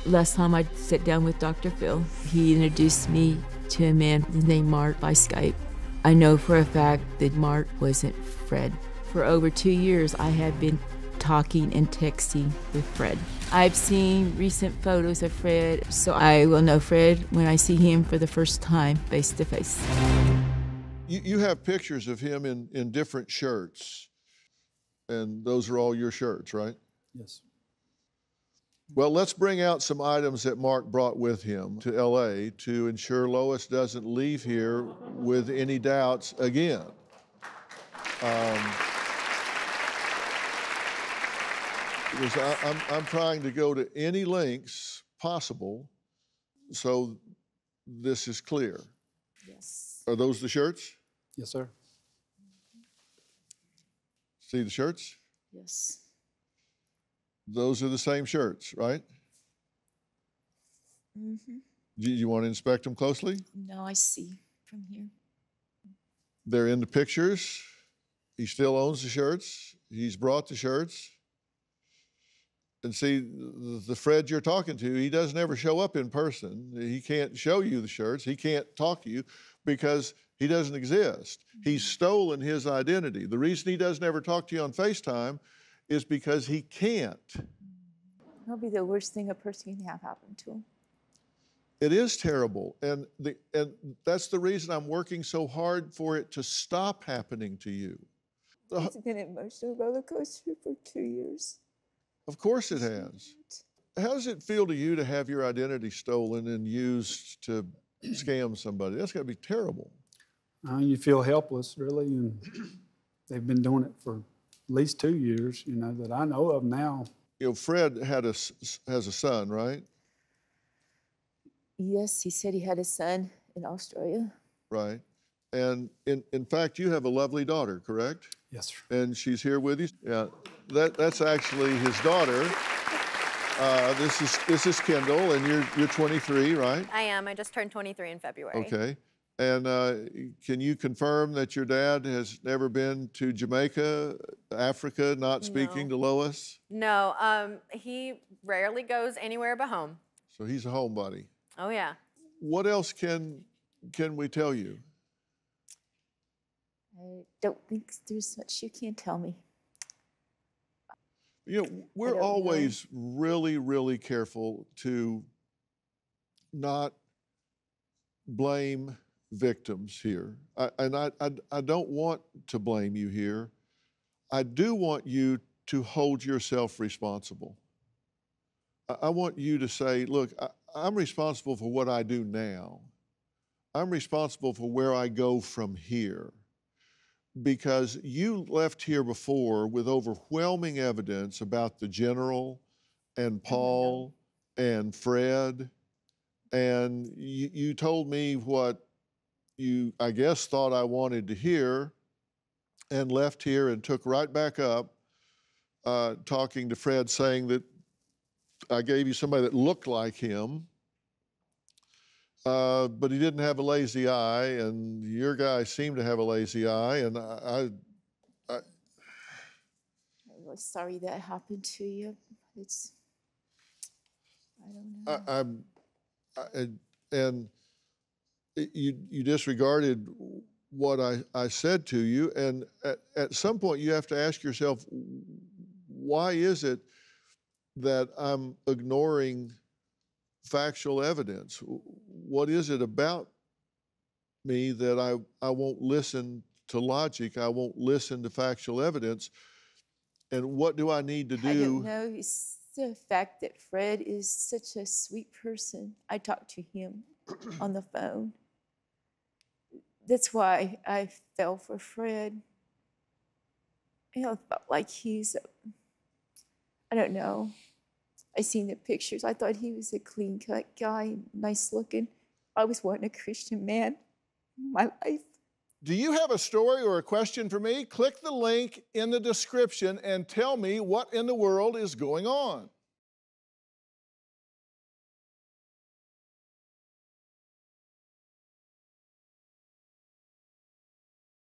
Last time I sat down with Dr. Phil, he introduced me to a man named Mark by Skype. I know for a fact that Mark wasn't Fred. For over 2 years, I have been talking and texting with Fred. I've seen recent photos of Fred, so I will know Fred when I see him for the first time, face to face. You have pictures of him in different shirts, and those are all your shirts, right? Yes. Well, let's bring out some items that Mark brought with him to LA to ensure Lois doesn't leave here with any doubts again. Because I'm trying to go to any lengths possible so this is clear. Yes. Are those the shirts? Yes, sir. See the shirts? Yes. Those are the same shirts, right? Mm-hmm. Do you want to inspect them closely? No, I see from here. They're in the pictures. He still owns the shirts. He's brought the shirts. And see, the Fred you're talking to, he doesn't ever show up in person. He can't show you the shirts. He can't talk to you because he doesn't exist. He's stolen his identity. The reason he doesn't ever talk to you on FaceTime is because he can't. That'll be the worst thing a person can have happen to him. It is terrible, and that's the reason I'm working so hard for it to stop happening to you. It's been an emotional roller coaster for 2 years. Of course it has. How does it feel to you to have your identity stolen and used to scam somebody? That's got to be terrible. You feel helpless, really, and they've been doing it for at least 2 years, you know, that I know of now. You know, Fred has a son, right? Yes, he said he had a son in Australia. Right. And in fact, you have a lovely daughter, correct? Yes, sir. And she's here with you? Yeah, that's actually his daughter. This is Kendall, and you're 23, right? I am. I just turned 23 in February. Okay. And can you confirm that your dad has never been to Jamaica, Africa, not speaking to Lois? No, he rarely goes anywhere but home. So he's a homebody. Oh, yeah. What else can we tell you? I don't think there's much you can't tell me. You know, we're always really, really careful to not blame victims here. I don't want to blame you here. I do want you to hold yourself responsible. I want you to say, look, I'm responsible for what I do now. I'm responsible for where I go from here. Because you left here before with overwhelming evidence about the general and Paul and Fred, and you told me what you, I guess, thought I wanted to hear, and left here and took right back up talking to Fred, saying that I gave you somebody that looked like him, but he didn't have a lazy eye, and your guy seemed to have a lazy eye, and I'm really sorry that happened to you. I don't know. And you disregarded what I said to you, and at some point you have to ask yourself, why is it that I'm ignoring factual evidence? What is it about me that I won't listen to logic? I won't listen to factual evidence. And what do I need to do? I don't know. It's the fact that Fred is such a sweet person. I talked to him on the phone. That's why I fell for Fred. I felt like he's, I don't know. I seen the pictures. I thought he was a clean-cut guy, nice looking. I always wanted a Christian man in my life. Do you have a story or a question for me? Click the link in the description and tell me what in the world is going on.